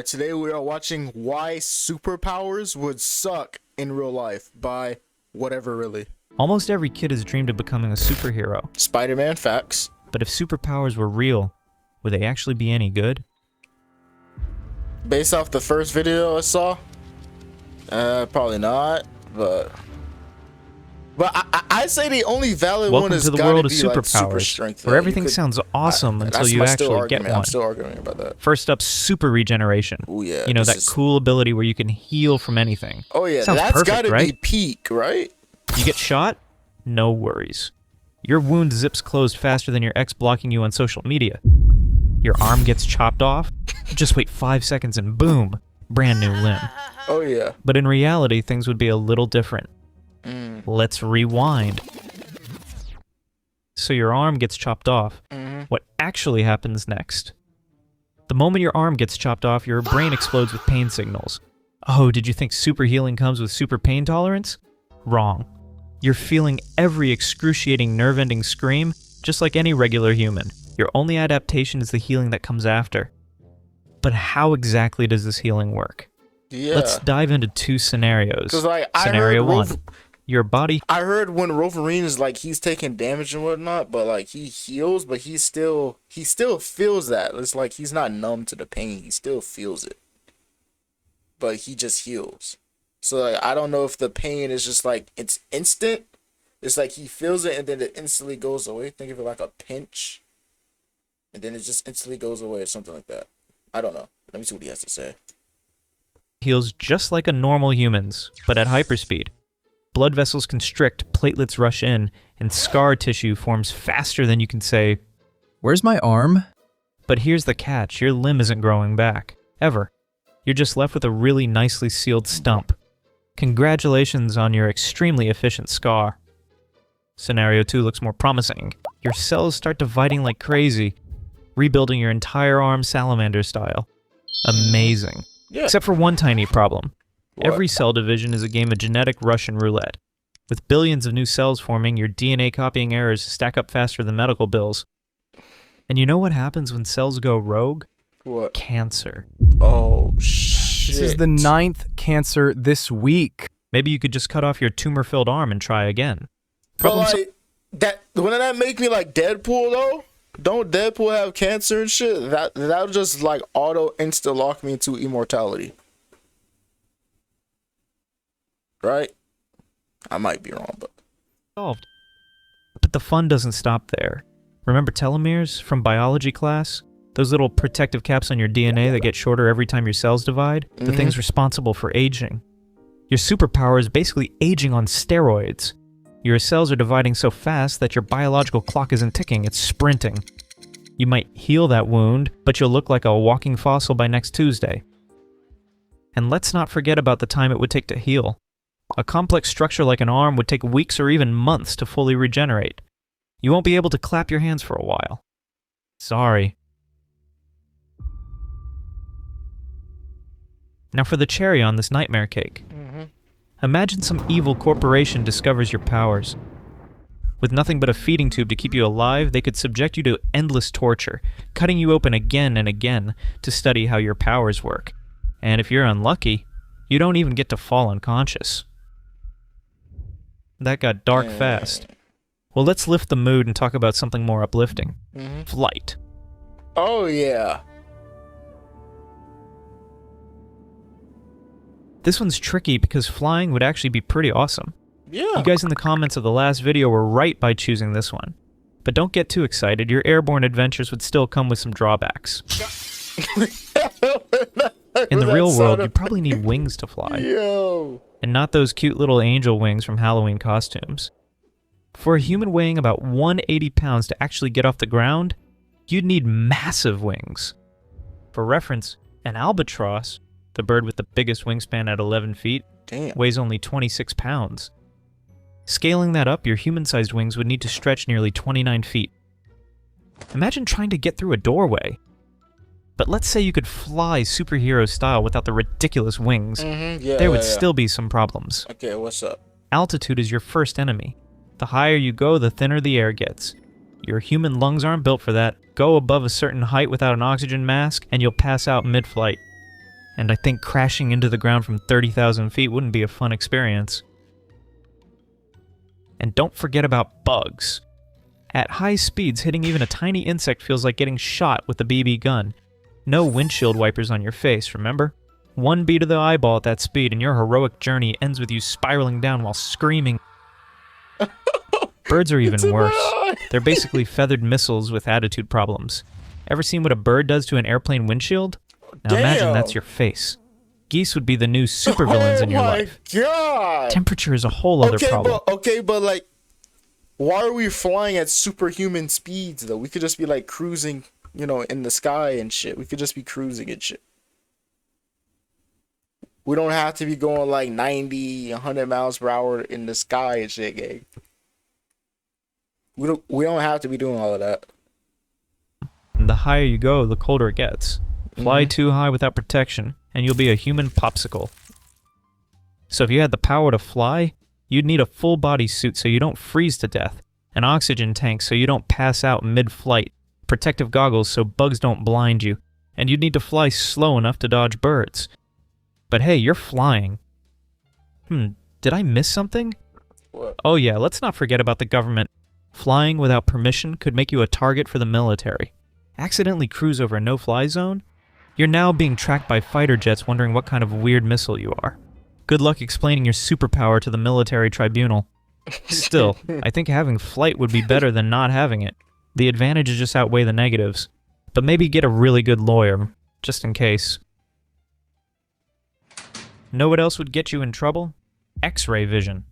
Alright, today we are watching Why Superpowers Would Suck in Real Life by whatever, really. Almost every kid has dreamed of becoming a superhero. Spider-Man, facts. But if superpowers were real, would they actually be any good? Based off the first video I saw, probably not, but I'd say the only valid Welcome one is to the gotta world of be like super superpowers, strength. where everything sounds awesome until you actually get one. I'm still arguing about that. First up, super regeneration. Oh yeah, you know, that cool ability where you can heal from anything. Oh yeah, sounds that's perfect, gotta right? be peak, right? You get shot? No worries. Your wound zips closed faster than your ex blocking you on social media. Your arm gets chopped off? Just wait 5 seconds and boom, brand new limb. Oh yeah. But in reality, things would be a little different. Let's rewind. So your arm gets chopped off. What actually happens next? The moment your arm gets chopped off, your brain explodes with pain signals. Oh, did you think super healing comes with super pain tolerance? Wrong. You're feeling every excruciating nerve-ending scream, just like any regular human. Your only adaptation is the healing that comes after. But how exactly does this healing work? Yeah. Let's dive into two scenarios. Like, Scenario one. Your body... I heard when Wolverine is like, he's taking damage and whatnot, but like he heals, but he still feels that. It's like he's not numb to the pain. He still feels it. But he just heals. So like, I don't know if the pain is just like, it's instant. It's like he feels it and then it instantly goes away. Think of it like a pinch. And then it just instantly goes away or something like that. I don't know. Let me see what he has to say. Heals just like a normal human's, but at hyperspeed. Blood vessels constrict, platelets rush in, and scar tissue forms faster than you can say, "Where's my arm?" But here's the catch, your limb isn't growing back. Ever. You're just left with a really nicely sealed stump. Congratulations on your extremely efficient scar. Scenario 2 looks more promising. Your cells start dividing like crazy, rebuilding your entire arm salamander style. Amazing. Yeah. Except for one tiny problem. What? Every cell division is a game of genetic Russian roulette. With billions of new cells forming, your DNA copying errors stack up faster than medical bills. And you know what happens when cells go rogue? What? Cancer. Oh, shit. This is the 9th cancer this week. Maybe you could just cut off your tumor-filled arm and try again. But like, wouldn't that make me like Deadpool, though? Don't Deadpool have cancer and shit? That'll just like auto insta lock me into immortality. Right? I might be wrong, but Solved. But the fun doesn't stop there. Remember telomeres from biology class? Those little protective caps on your DNA that get shorter every time your cells divide? The things responsible for aging. Your superpower is basically aging on steroids. Your cells are dividing so fast that your biological clock isn't ticking, it's sprinting. You might heal that wound, but you'll look like a walking fossil by next Tuesday. And let's not forget about the time it would take to heal. A complex structure like an arm would take weeks or even months to fully regenerate. You won't be able to clap your hands for a while. Sorry. Now for the cherry on this nightmare cake. Imagine some evil corporation discovers your powers. With nothing but a feeding tube to keep you alive, they could subject you to endless torture, cutting you open again and again to study how your powers work. And if you're unlucky, you don't even get to fall unconscious. That got dark fast. Well, let's lift the mood and talk about something more uplifting. Flight. oh yeah. This one's tricky because flying would actually be pretty awesome. Yeah. You guys in the comments of the last video were right by choosing this one. But don't get too excited, your airborne adventures would still come with some drawbacks. In the real world, you probably need wings to fly. Yo. And not those cute little angel wings from Halloween costumes. For a human weighing about 180 pounds to actually get off the ground, you'd need massive wings. For reference, an albatross, the bird with the biggest wingspan at 11 feet, Damn. weighs only 26 pounds. Scaling that up, your human-sized wings would need to stretch nearly 29 feet. Imagine trying to get through a doorway. But let's say you could fly superhero style without the ridiculous wings. There would still be some problems. Okay, what's up? Altitude is your first enemy. The higher you go, the thinner the air gets. Your human lungs aren't built for that. Go above a certain height without an oxygen mask, and you'll pass out mid-flight. and I think crashing into the ground from 30,000 feet wouldn't be a fun experience. And don't forget about bugs. At high speeds, hitting even a tiny insect feels like getting shot with a BB gun. No windshield wipers on your face, remember? One beat of the eyeball at that speed and your heroic journey ends with you spiraling down while screaming. Birds are even worse. They're basically feathered missiles with attitude problems. Ever seen what a bird does to an airplane windshield? Now imagine that's your face. Geese would be the new supervillains in your life. Oh my god! Temperature is a whole other problem. But like, why are we flying at superhuman speeds though? We could just be like cruising, you know, in the sky and shit. We could just be cruising and shit. We don't have to be going like 90, 100 miles per hour in the sky and shit, gang. We don't have to be doing all of that. And the higher you go, the colder it gets. Fly too high without protection, and you'll be a human popsicle. So if you had the power to fly, you'd need a full body suit so you don't freeze to death, an oxygen tank so you don't pass out mid-flight, protective goggles so bugs don't blind you, and you'd need to fly slow enough to dodge birds. But hey, you're flying. Did I miss something? What? Oh yeah, let's not forget about the government. Flying without permission could make you a target for the military. Accidentally cruise over a no-fly zone? You're now being tracked by fighter jets wondering what kind of weird missile you are. Good luck explaining your superpower to the military tribunal. Still, I think having flight would be better than not having it. The advantages just outweigh the negatives. But maybe get a really good lawyer, just in case. Know what else would get you in trouble? X-ray vision.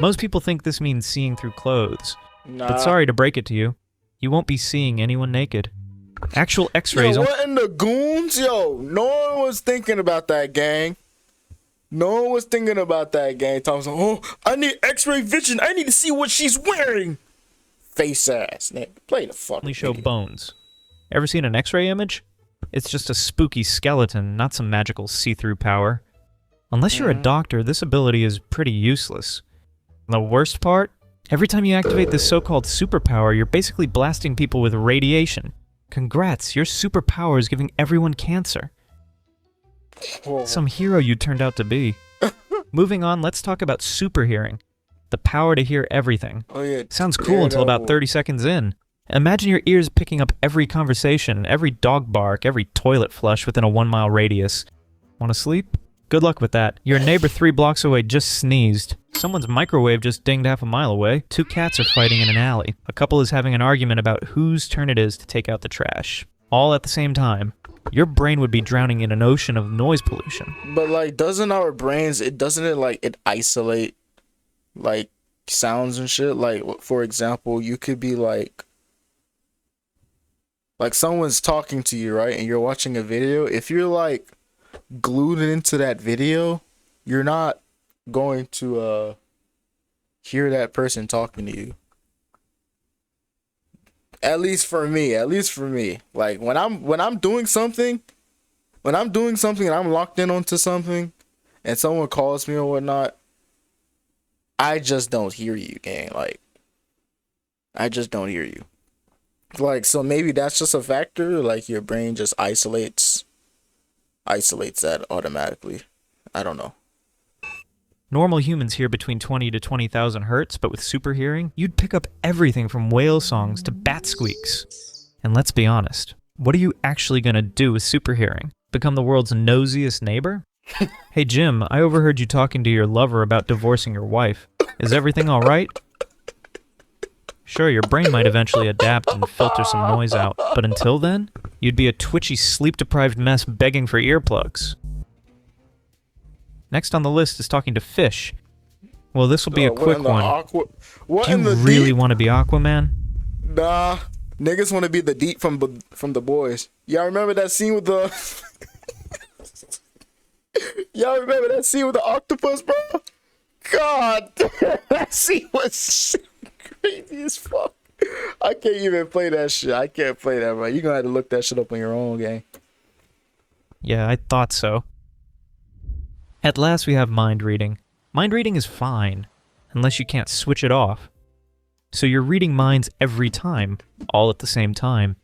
Most people think this means seeing through clothes. Nah. But sorry to break it to you, you won't be seeing anyone naked. Actual X-rays... Yo, what in the goons? Yo, no one was thinking about that, gang. No one was thinking about that, gang. Tom's like, oh, I need X-ray vision. I need to see what she's wearing. Face ass, nigga. Play the fucking only show video. bones. Ever seen an X-ray image? It's just a spooky skeleton, not some magical see-through power. Unless you're a doctor, this ability is pretty useless. The worst part? Every time you activate this so-called superpower, you're basically blasting people with radiation. Congrats, your superpower is giving everyone cancer. Whoa. Some hero you turned out to be. Moving on, let's talk about super hearing. The power to hear everything. Oh, yeah. Sounds cool until about 30 seconds in. Imagine your ears picking up every conversation, every dog bark, every toilet flush within a 1-mile radius. Want to sleep? Good luck with that. Your neighbor 3 blocks away just sneezed. Someone's microwave just dinged half a mile away. 2 cats are fighting in an alley. A couple is having an argument about whose turn it is to take out the trash. All at the same time. Your brain would be drowning in an ocean of noise pollution. But like, doesn't our brains? It isolate like sounds and shit? Like, for example, you could be like someone's talking to you, right? And you're watching a video. If you're like glued into that video, you're not going to hear that person talking to you. At least for me. Like when I'm doing something and I'm locked in onto something and someone calls me or whatnot, I just don't hear you, gang. Like, I just don't hear you. Like, so maybe that's just a factor. Like, your brain just isolates that automatically. I don't know. Normal humans hear between 20 to 20,000 hertz, but with super hearing, you'd pick up everything from whale songs to bat squeaks. And let's be honest, what are you actually gonna do with super hearing? Become the world's nosiest neighbor? Hey Jim, I overheard you talking to your lover about divorcing your wife. Is everything alright? Sure, your brain might eventually adapt and filter some noise out, but until then, you'd be a twitchy, sleep-deprived mess begging for earplugs. Next on the list is talking to fish. Well, this will be a quick one. Do you really want to be Aquaman? Nah, niggas want to be the deep from the boys. Y'all remember that scene with the? Y'all remember that scene with the octopus, bro? God, that scene was crazy as fuck. I can't even play that shit. I can't play that, bro. You're gonna have to look that shit up on your own, gang. Yeah, I thought so. At last we have mind reading. Mind reading is fine, unless you can't switch it off. So you're reading minds every time, all at the same time.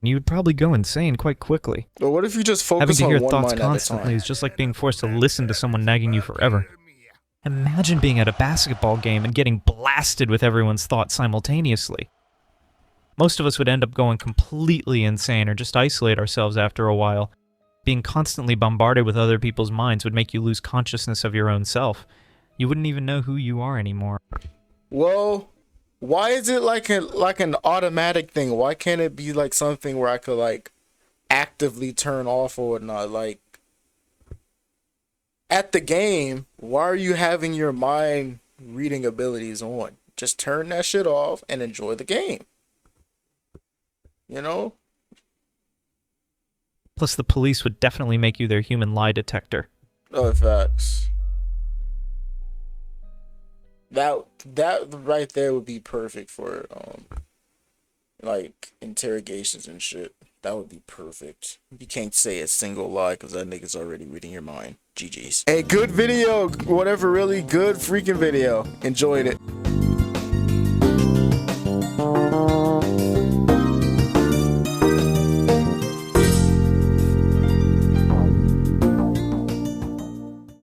You would probably go insane quite quickly. But what if you just Having focus to on hear one thoughts mind at a constantly time? is just like being forced to listen to someone nagging you forever. Imagine being at a basketball game and getting blasted with everyone's thoughts simultaneously. Most of us would end up going completely insane or just isolate ourselves after a while. Being constantly bombarded with other people's minds would make you lose consciousness of your own self. You wouldn't even know who you are anymore. Well, why is it like an automatic thing? Why can't it be like something where I could like actively turn off or whatnot? Like at the game, why are you having your mind reading abilities on? Just turn that shit off and enjoy the game. You know? Plus, the police would definitely make you their human lie detector. Oh, facts. That right there would be perfect for like interrogations and shit. That would be perfect. You can't say a single lie because that nigga's already reading your mind. GG's. Hey, good video. Whatever, really good freaking video. Enjoyed it.